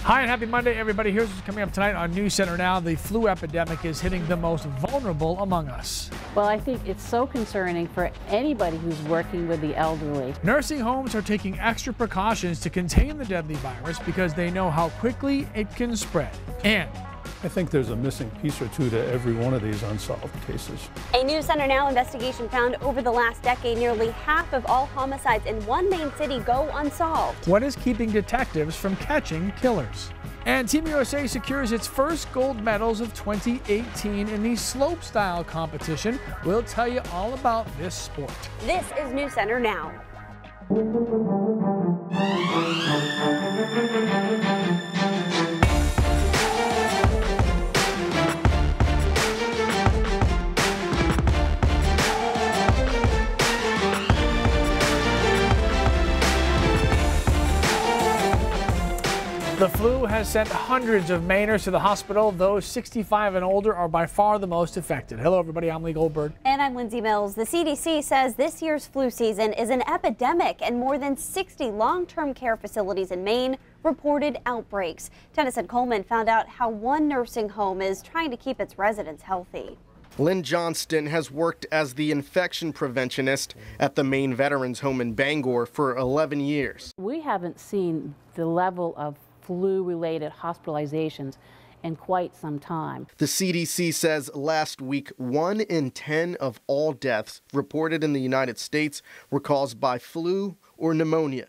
Hi and happy Monday, everybody. Here's what's coming up tonight on News Center Now. The flu epidemic is hitting the most vulnerable among us. Well, I think it's so concerning for anybody who's working with the elderly. Nursing homes are taking extra precautions to contain the deadly virus because they know how quickly it can spread. And I think there's a missing piece or two to every one of these unsolved cases. A News Center Now investigation found over the last decade, nearly half of all homicides in one main city go unsolved. what is keeping detectives from catching killers? And Team USA secures its first gold medals of 2018 in the slopestyle competition. We'll tell you all about this sport. This is News Center Now. The flu has sent hundreds of Mainers to the hospital. Those 65 and older are by far the most affected. Hello, everybody. I'm Lee Goldberg. And I'm Lindsay Mills. The CDC says this year's flu season is an epidemic, and more than 60 long-term care facilities in Maine reported outbreaks. Tennyson Coleman found out how one nursing home is trying to keep its residents healthy. Lynn Johnston has worked as the infection preventionist at the Maine Veterans Home in Bangor for 11 years. We haven't seen the level of flu-related hospitalizations in quite some time. The CDC says last week 1 in 10 of all deaths reported in the United States were caused by flu or pneumonia.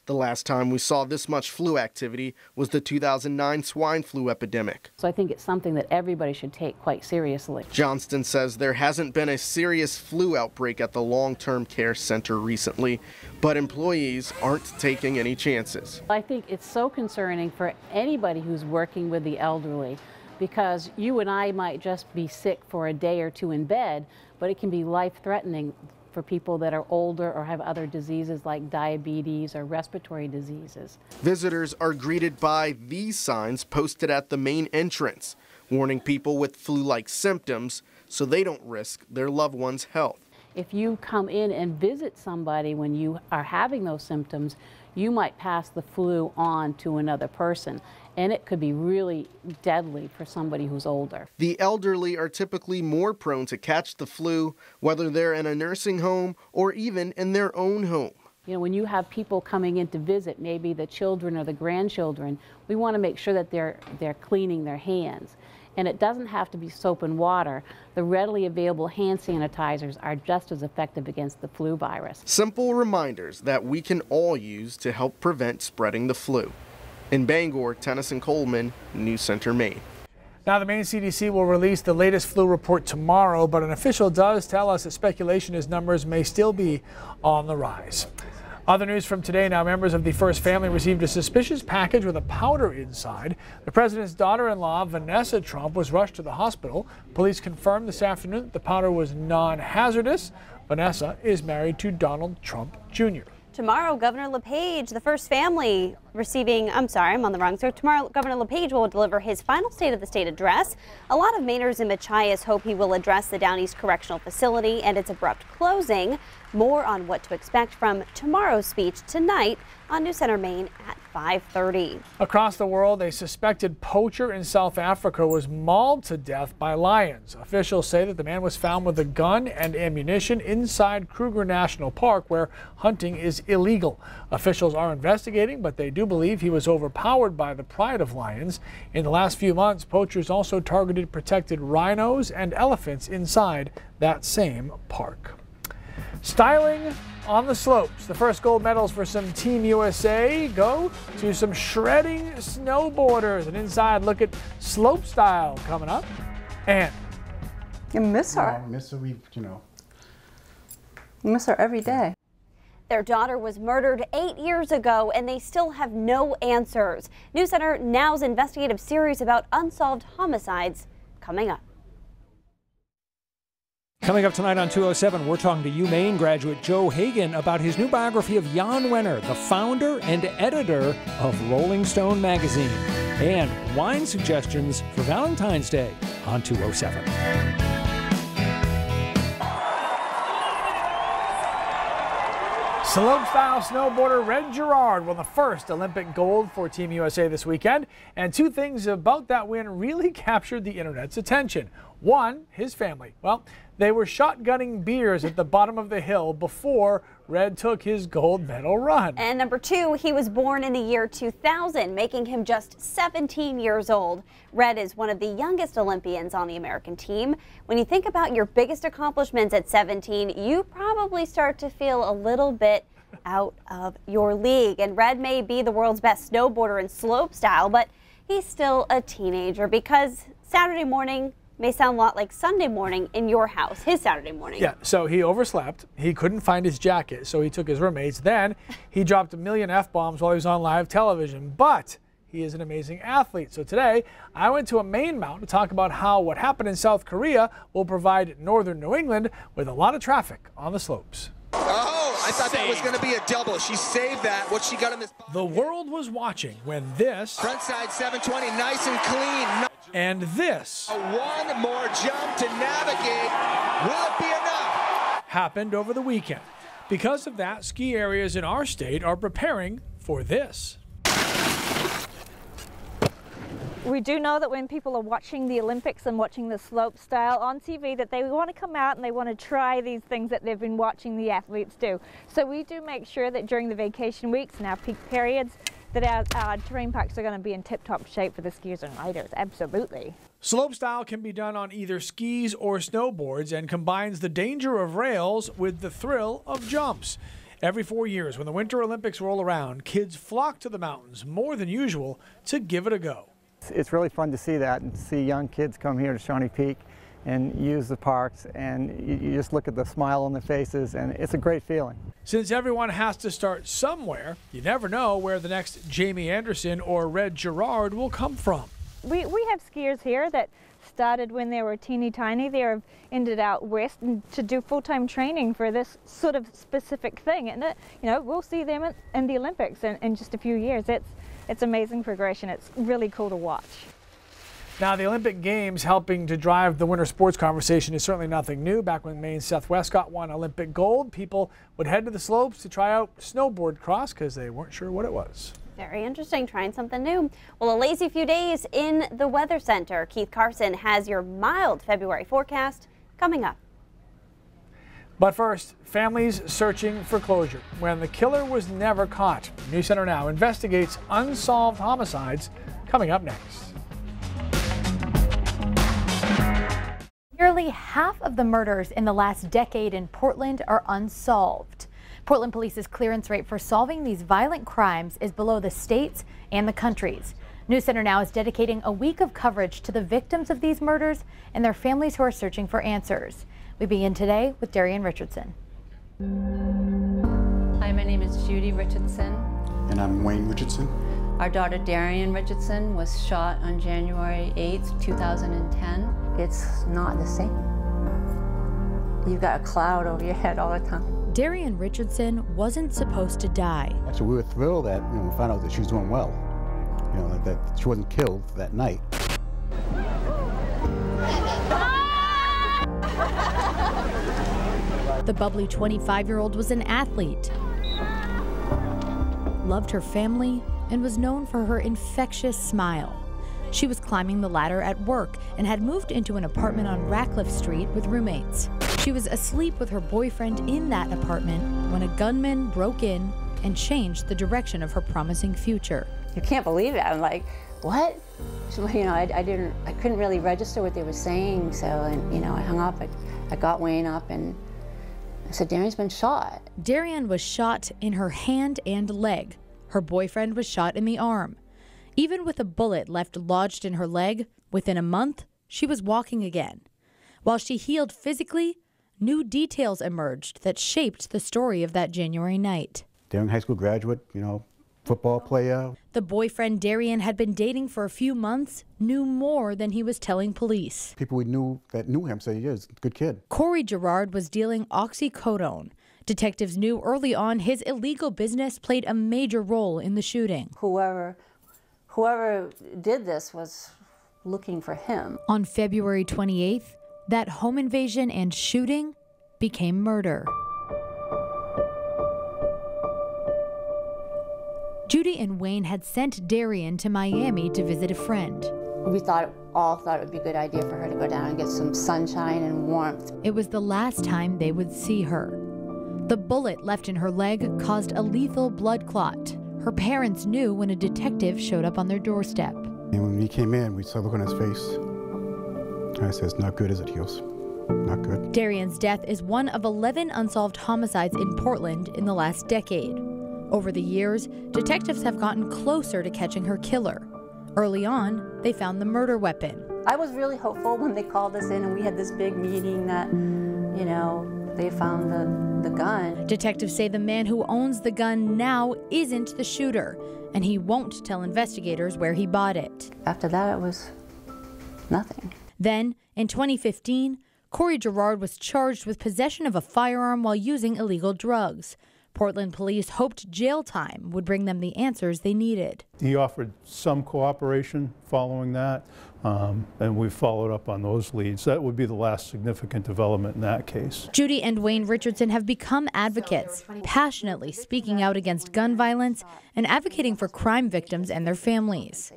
The last time we saw this much flu activity was the 2009 swine flu epidemic. So I think it's something that everybody should take quite seriously. Johnston says there hasn't been a serious flu outbreak at the long-term care center recently, but employees aren't taking any chances. I think it's so concerning for anybody who's working with the elderly, because you and I might just be sick for a day or two in bed, but it can be life-threatening for people that are older or have other diseases like diabetes or respiratory diseases. Visitors are greeted by these signs posted at the main entrance, warning people with flu-like symptoms so they don't risk their loved one's health. If you come in and visit somebody when you are having those symptoms, you might pass the flu on to another person, and it could be really deadly for somebody who's older. The elderly are typically more prone to catch the flu, whether they're in a nursing home or even in their own home. You know, when you have people coming in to visit, maybe the children or the grandchildren, we want to make sure that they're cleaning their hands. And it doesn't have to be soap and water. The readily available hand sanitizers are just as effective against the flu virus. Simple reminders that we can all use to help prevent spreading the flu. In Bangor, Tennyson Coleman, News Center, Maine. Now, the Maine CDC will release the latest flu report tomorrow, but an official does tell us that speculation is numbers may still be on the rise. Other news from today now, members of the First Family received a suspicious package with a powder inside. The president's daughter-in-law, Vanessa Trump, was rushed to the hospital. Police confirmed this afternoon that the powder was non-hazardous. Vanessa is married to Donald Trump Jr. Tomorrow, Governor LePage, the First Family tomorrow, Governor LePage will deliver his final State of the State address. A lot of Mainers and Machias hope he will address the Down East Correctional Facility and its abrupt closing. More on what to expect from tomorrow's speech tonight on News Center Maine at 5:30. Across the world, a suspected poacher in South Africa was mauled to death by lions. Officials say that the man was found with a gun and ammunition inside Kruger National Park, where hunting is illegal. Officials are investigating, but they do believe he was overpowered by the pride of lions. In the last few months, poachers also targeted protected rhinos and elephants inside that same park. Styling on the slopes. The first gold medals for some Team USA go to some shredding snowboarders. An inside look at slopestyle coming up. And you miss her. Miss her, you miss her every day. Their daughter was murdered 8 years ago, and they still have no answers. News Center Now's investigative series about unsolved homicides coming up. Coming up tonight on 207, we're talking to UMaine graduate Joe Hagan about his new biography of Jan Wenner, the founder and editor of Rolling Stone magazine, and wine suggestions for Valentine's Day on 207. Slopestyle snowboarder Red Gerard won the first Olympic gold for Team USA this weekend, and two things about that win really captured the internet's attention. One, his family. Well, they were shotgunning beers at the bottom of the hill before Red took his gold medal run. And number two, he was born in the year 2000, making him just 17 years old. Red is one of the youngest Olympians on the American team. When you think about your biggest accomplishments at 17, you probably start to feel a little bit out of your league. And Red may be the world's best snowboarder in slopestyle, but he's still a teenager because Saturday morning may sound a lot like Sunday morning in your house, his Saturday morning. Yeah, so he overslept. He couldn't find his jacket, so he took his roommate's. Then he dropped a million F-bombs while he was on live television. But he is an amazing athlete. So today, I went to a Maine mountain to talk about how what happened in South Korea will provide northern New England with a lot of traffic on the slopes. Oh, I thought that was going to be a double. She saved that. What she got in this. The world was watching when this. Frontside 720, nice and clean. And this. One more jump to navigate. Will it be enough? Happened over the weekend. Because of that, ski areas in our state are preparing for this. We do know that when people are watching the Olympics and watching the slopestyle on TV, that they want to come out and they want to try these things that they've been watching the athletes do. So we do make sure that during the vacation weeks and our peak periods that our terrain parks are going to be in tip-top shape for the skiers and riders. Absolutely. Slopestyle can be done on either skis or snowboards and combines the danger of rails with the thrill of jumps. Every 4 years, when the Winter Olympics roll around, kids flock to the mountains more than usual to give it a go. It's really fun to see that and see young kids come here to Shawnee Peak and use the parks, and you just look at the smile on their faces, and it's a great feeling. Since everyone has to start somewhere, you never know where the next Jamie Anderson or Red Gerard will come from. We have skiers here that started when they were teeny tiny. They have ended out west and to do full-time training for this sort of specific thing, and we'll see them in the Olympics in just a few years. It's amazing progression. It's really cool to watch. Now, the Olympic Games helping to drive the winter sports conversation is certainly nothing new. Back when Maine's Seth Westcott won Olympic gold, people would head to the slopes to try out snowboard cross because they weren't sure what it was. Very interesting, trying something new. Well, a lazy few days in the Weather Center. Keith Carson has your mild February forecast coming up. But first, families searching for closure when the killer was never caught. News Center Now investigates unsolved homicides, coming up next. Nearly half of the murders in the last decade in Portland are unsolved. Portland Police's clearance rate for solving these violent crimes is below the state's and the country's. News Center Now is dedicating a week of coverage to the victims of these murders and their families who are searching for answers. We begin today with Darian Richardson. Hi, my name is Judy Richardson. And I'm Wayne Richardson. Our daughter Darian Richardson was shot on January 8th, 2010. It's not the same. You've got a cloud over your head all the time. Darian Richardson wasn't supposed to die. So we were thrilled that we found out that she was doing well. That she wasn't killed that night. The bubbly 25-year-old was an athlete, loved her family, and was known for her infectious smile. She was climbing the ladder at work and had moved into an apartment on Ratcliffe Street with roommates. She was asleep with her boyfriend in that apartment when a gunman broke in and changed the direction of her promising future. You can't believe it. I'm like, what? So, I couldn't really register what they were saying. So, I hung up. I got Wayne up and I said, Darian's been shot. Darian was shot in her hand and leg. Her boyfriend was shot in the arm. Even with a bullet left lodged in her leg, within a month, she was walking again. While she healed physically, new details emerged that shaped the story of that January night. Darian, high school graduate, football player. The boyfriend Darian had been dating for a few months knew more than he was telling police. People we knew that knew him said he is a good kid. Corey Gerard was dealing oxycodone. Detectives knew early on his illegal business played a major role in the shooting. Whoever did this was looking for him. On February 28th, that home invasion and shooting became murder. Judy and Wayne had sent Darian to Miami to visit a friend. We all thought it would be a good idea for her to go down and get some sunshine and warmth. It was the last time they would see her. The bullet left in her leg caused a lethal blood clot. Her parents knew when a detective showed up on their doorstep. And when he came in, we saw the look on his face. I said, "It's not good, is it?" He goes, "Not good." Darian's death is one of 11 unsolved homicides in Portland in the last decade. Over the years, detectives have gotten closer to catching her killer. Early on, they found the murder weapon. I was really hopeful when they called us in and we had this big meeting that, you know, they found the gun. Detectives say the man who owns the gun now isn't the shooter, and he won't tell investigators where he bought it. After that, it was nothing. Then, in 2015, Corey Gerard was charged with possession of a firearm while using illegal drugs. Portland police hoped jail time would bring them the answers they needed. He offered some cooperation following that, and we followed up on those leads. That would be the last significant development in that case. Judy and Wayne Richardson have become advocates, passionately speaking out against gun violence and advocating for crime victims and their families,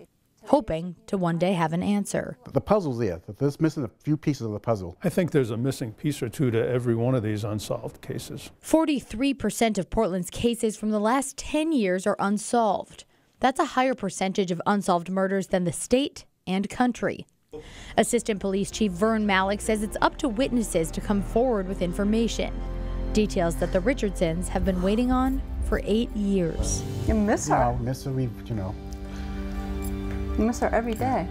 hoping to one day have an answer. The puzzle's there. There's missing a few pieces of the puzzle. I think there's a missing piece or two to every one of these unsolved cases. 43% of Portland's cases from the last 10 years are unsolved. That's a higher percentage of unsolved murders than the state and country. Assistant Police Chief Vern Malik says it's up to witnesses to come forward with information. Details that the Richardsons have been waiting on for 8 years. You miss her. No, miss her, you miss her every day.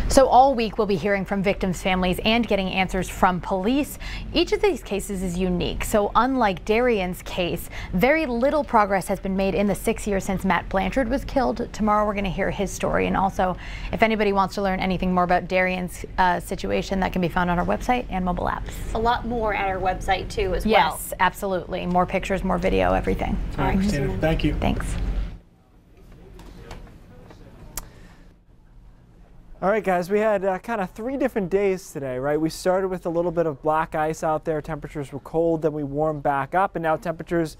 So all week we'll be hearing from victims' families and getting answers from police. Each of these cases is unique. So unlike Darian's case, very little progress has been made in the 6 years since Matt Blanchard was killed. Tomorrow we're going to hear his story. And also, if anybody wants to learn anything more about Darian's situation, that can be found on our website and mobile apps. A lot more at our website too as well. Yes, absolutely. More pictures, more video, everything. All right, Christina, thank you. Thanks. All right, guys, we had kind of 3 different days today, right? We started with a little bit of black ice out there. Temperatures were cold, then we warmed back up, and now temperatures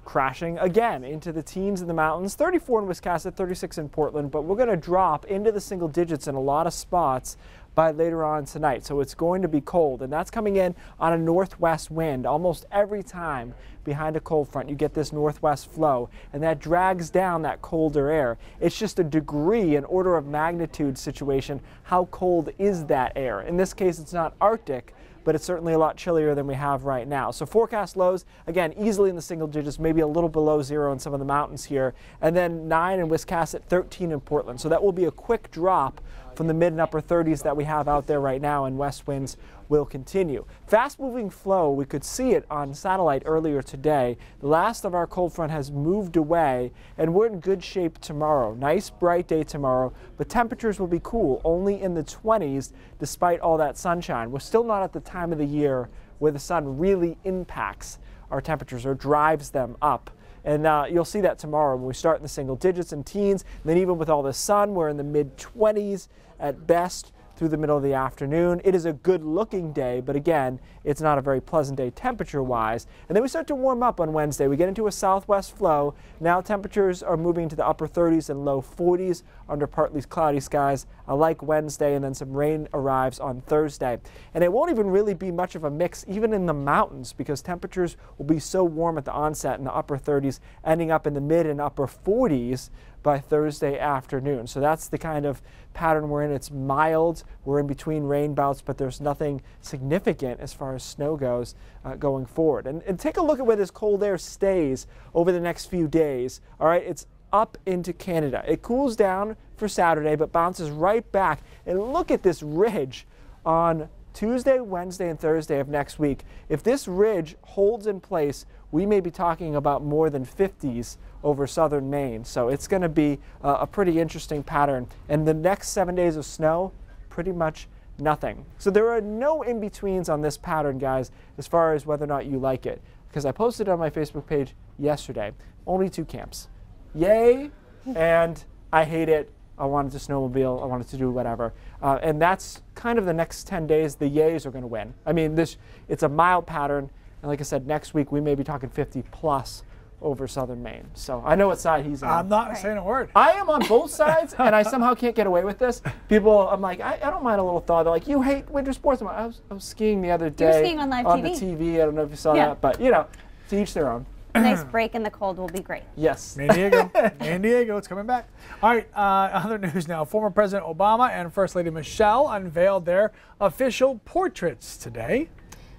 crashing again into the teens in the mountains. 34 in Wiscasset, 36 in Portland, but we're going to drop into the single digits in a lot of spots by later on tonight. So it's going to be cold, and that's coming in on a northwest wind. Almost every time behind a cold front you get this northwest flow, and that drags down that colder air. It's just a degree, an order of magnitude situation. How cold is that air? In this case, it's not Arctic, but it's certainly a lot chillier than we have right now. So forecast lows, again, easily in the single digits, maybe a little below 0 in some of the mountains here, and then 9 in Wiscasset, 13 in Portland. So that will be a quick drop from the mid and upper 30s that we have out there right now, and west winds will continue. Fast moving flow, we could see it on satellite earlier today. The last of our cold front has moved away, and we're in good shape tomorrow. Nice bright day tomorrow, but temperatures will be cool, only in the 20s despite all that sunshine. We're still not at the time of the year where the sun really impacts our temperatures or drives them up. And you'll see that tomorrow when we start in the single digits and teens. And then even with all the sun, we're in the mid-20s at best through the middle of the afternoon. It is a good looking day, but again, it's not a very pleasant day temperature-wise. And then we start to warm up on Wednesday. We get into a southwest flow. Now temperatures are moving to the upper 30s and low 40s under partly cloudy skies. I like Wednesday, and then some rain arrives on Thursday. And it won't even really be much of a mix even in the mountains, because temperatures will be so warm at the onset in the upper 30s, ending up in the mid and upper 40s by Thursday afternoon. So that's the kind of pattern we're in. It's mild. We're in between rain bouts, but there's nothing significant as far as snow goes going forward. And take a look at where this cold air stays over the next few days. All right, it's up into Canada. It cools down for Saturday, but bounces right back. And look at this ridge on Tuesday, Wednesday, and Thursday of next week. If this ridge holds in place, we may be talking about more than 50s over southern Maine. So it's going to be a pretty interesting pattern. And the next 7 days of snow, pretty much nothing. So there are no in-betweens on this pattern, guys, as far as whether or not you like it. Because I posted on my Facebook page yesterday, only 2 camps. Yay, and I hate it. I wanted to snowmobile, I wanted to do whatever. And that's kind of the next 10 days, the yays are going to win. I mean, it's a mild pattern. And like I said, next week we may be talking 50 plus over Southern Maine. So I know what side he's on. I'm not saying a word. I am on both sides, and I somehow can't get away with this. People, I'm like, I don't mind a little thaw. They're like, you hate winter sports. I was skiing the other day. You were skiing on live on TV. the TV. I don't know if you saw that, but you know, to each their own. A nice break in the cold will be great. Yes. San Diego. San Diego, it's coming back. All right, other news now. Former President Obama and First Lady Michelle unveiled their official portraits today.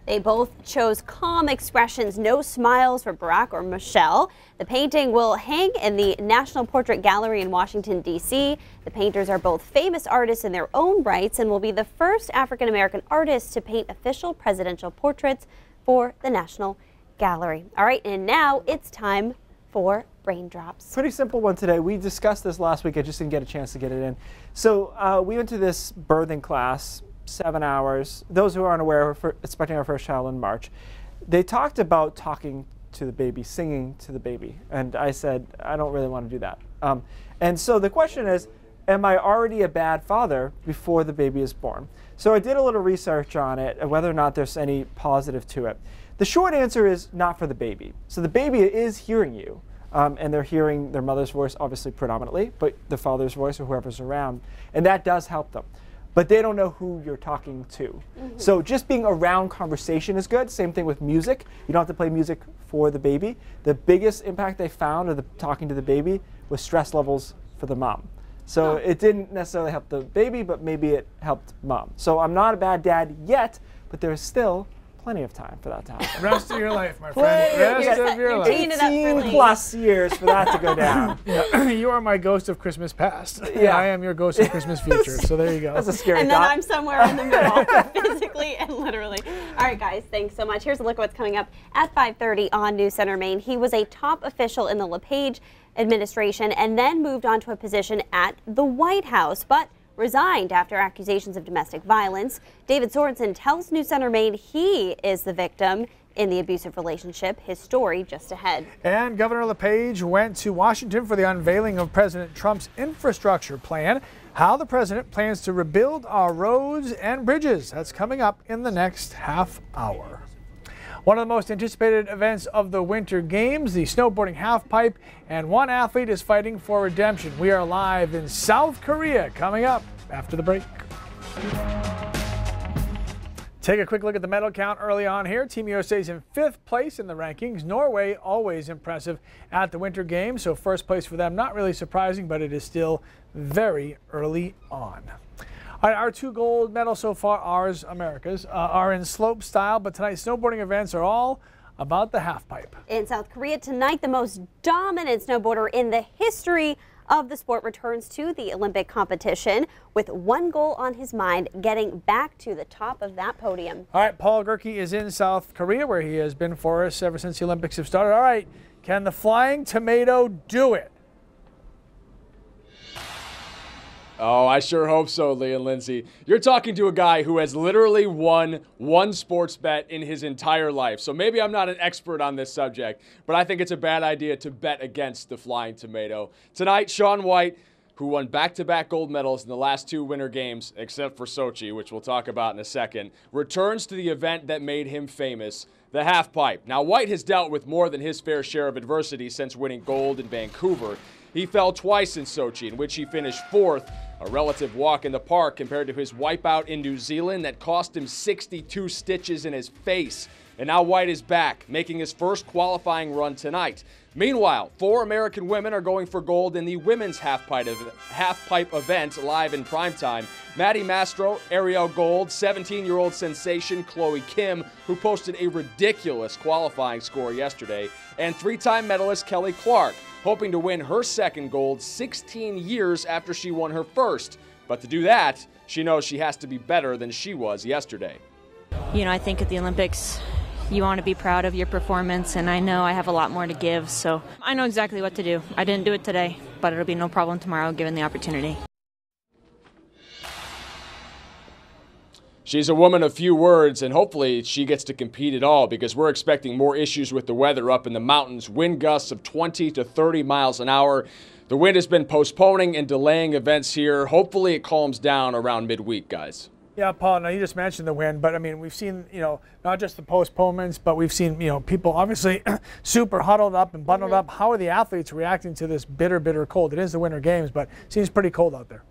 They both chose calm expressions, no smiles for Barack or Michelle. The painting will hang in the National Portrait Gallery in Washington, D.C. The painters are both famous artists in their own rights and will be the first African-American artists to paint official presidential portraits for the National Gallery. All right, and now it's time for Raindrops. Pretty simple one today. We discussed this last week. I just didn't get a chance to get it in. So we went to this birthing class, 7 hours. Those who aren't aware, we're expecting our first child in March. They talked about talking to the baby, singing to the baby. And I said, I don't really want to do that. And so the question is, am I already a bad father before the baby is born? So I did a little research on it and whether or not there's any positive to it. The short answer is not for the baby. So the baby is hearing you, and they're hearing their mother's voice, obviously predominantly, but the father's voice or whoever's around, and that does help them. But they don't know who you're talking to. So just being around conversation is good. Same thing with music. You don't have to play music for the baby. The biggest impact they found of the talking to the baby was stress levels for the mom. So it didn't necessarily help the baby, but maybe it helped mom. So I'm not a bad dad yet, but there's still plenty of time for that to happen. Rest of your life, my friend. Rest of your life. 18 plus years for that to go down. You are my ghost of Christmas past. Yeah. I am your ghost of Christmas future. So there you go. That's a scary And then thought. I'm somewhere in the middle, physically and literally. All right, guys, thanks so much. Here's a look at what's coming up at 5:30 on News Center Maine. He was a top official in the LePage administration and then moved on to a position at the White House, but resigned after accusations of domestic violence. David Sorensen tells News Center Maine he is the victim in the abusive relationship. His story just ahead. And Governor LePage went to Washington for the unveiling of President Trump's infrastructure plan. How the president plans to rebuild our roads and bridges. That's coming up in the next half hour. One of the most anticipated events of the Winter Games, the snowboarding halfpipe, and one athlete is fighting for redemption. We are live in South Korea coming up after the break. Take a quick look at the medal count early on here. Team USA is in 5th place in the rankings. Norway, always impressive at the Winter Games, so first place for them. Not really surprising, but it is still very early on. All right, our 2 gold medals so far, ours, America's, are in slope style, but tonight's snowboarding events are all about the halfpipe. In South Korea tonight, the most dominant snowboarder in the history of the sport returns to the Olympic competition with one goal on his mind, getting back to the top of that podium. All right, Paul Gerke is in South Korea, where he has been for us ever since the Olympics have started. All right, can the Flying Tomato do it? Oh, I sure hope so, Lee and Lindsay. You're talking to a guy who has literally won one sports bet in his entire life. So maybe I'm not an expert on this subject, but I think it's a bad idea to bet against the Flying Tomato. Tonight, Shaun White, who won back-to-back gold medals in the last 2 Winter Games, except for Sochi, which we'll talk about in a second, returns to the event that made him famous, the halfpipe. Now, White has dealt with more than his fair share of adversity since winning gold in Vancouver. He fell twice in Sochi, in which he finished 4th, a relative walk in the park compared to his wipeout in New Zealand that cost him 62 stitches in his face. And now White is back, making his first qualifying run tonight. Meanwhile, 4 American women are going for gold in the women's halfpipe event live in primetime. Maddie Mastro, Ariel Gold, 17-year-old sensation Chloe Kim, who posted a ridiculous qualifying score yesterday, and 3-time medalist Kelly Clark, hoping to win her second gold 16 years after she won her first. But to do that, she knows she has to be better than she was yesterday. You know, I think at the Olympics, you want to be proud of your performance, and I know I have a lot more to give, so I know exactly what to do. I didn't do it today, but it'll be no problem tomorrow given the opportunity. She's a woman of few words, and hopefully she gets to compete at all, because we're expecting more issues with the weather up in the mountains. Wind gusts of 20 to 30 miles an hour. The wind has been postponing and delaying events here. Hopefully it calms down around midweek, guys. Yeah, Paul, now you just mentioned the wind, but I mean, we've seen, not just the postponements, but we've seen, people obviously super huddled up and bundled up. How are the athletes reacting to this bitter, bitter cold? It is the Winter Games, but it seems pretty cold out there.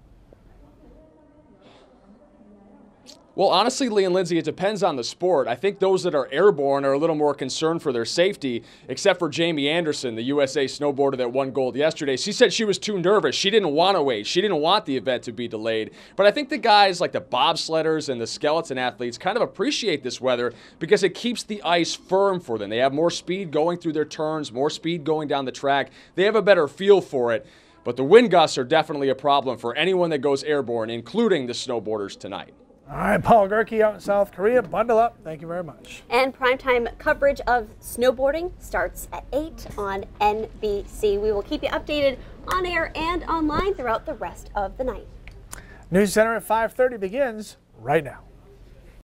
Well, honestly, Lee and Lindsay, it depends on the sport. I think those that are airborne are a little more concerned for their safety, except for Jamie Anderson, the USA snowboarder that won gold yesterday. She said she was too nervous. She didn't want to wait. She didn't want the event to be delayed. But I think the guys like the bobsledders and the skeleton athletes kind of appreciate this weather because it keeps the ice firm for them. They have more speed going through their turns, more speed going down the track. They have a better feel for it. But the wind gusts are definitely a problem for anyone that goes airborne, including the snowboarders tonight. All right, Paul Gerke out in South Korea. Bundle up. Thank you very much. And primetime coverage of snowboarding starts at 8 on NBC. We will keep you updated on air and online throughout the rest of the night. News Center at 5:30 begins right now.